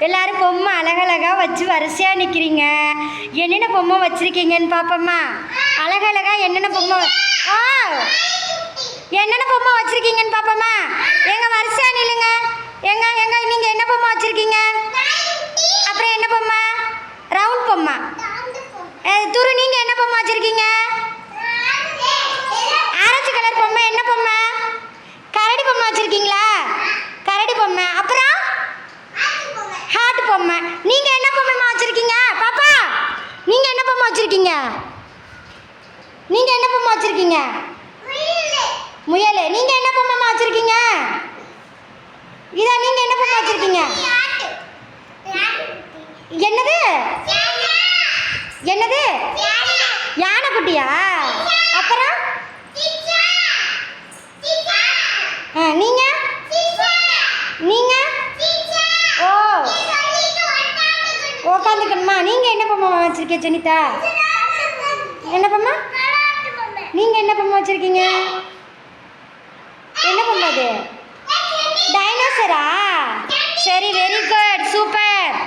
எல்லாரும் பொம்மை அழகழகா வச்சு வரிசையாக நிற்கிறீங்க. என்னென்ன பொம்மை வச்சுருக்கீங்கன்னு பார்ப்போம்மா. அழகழகா என்னென்ன பொம்மை என்னென்ன பொம்மை வச்சுருக்கீங்கன்னு பார்ப்போம்மா. எங்கள் வரிசையாக நில்லுங்க. நீங்கள் என்ன பொம்மை வச்சுருக்கீங்க? அப்புறம் என்ன பொம்மை? ரவுண்ட் பொம்மை. துரு நீங்கள் என்ன பொம்மை வச்சுருக்கீங்க? ஆரஞ்சு கலர் பொம்மை. என்ன பொம்மை? கரடி பொம்மை வச்சுருக்கீங்களா? கரடி பொம்மை. அப்புறம் ஹார்ட் பொம்மை. நீங்கள் என்ன பொம்மை வச்சுருக்கீங்க பாப்பா? நீங்கள் என்ன பொம்மை வச்சுருக்கீங்க? நீங்கள் என்ன பொம்மை வச்சுருக்கீங்க? முயல். நீங்கள் என்ன பொம்மை வச்சுருக்கீங்க? இதான் நீங்கள் என்ன பொம்மை வச்சுருக்கீங்க? என்னது என்னது? யானை குட்டியா? அப்புறம் நீங்கள் நீங்கள் ஓ உட்காந்துக்கணுமா? நீங்கள் என்ன பொம்மை வச்சுருக்கீங்க ஜெனிதா? என்ன பொம்மை? நீங்கள் என்ன பொம்மை வச்சுருக்கீங்க? என்ன பொம்மை அது? டைனோசரா? சரி, வெரி குட்.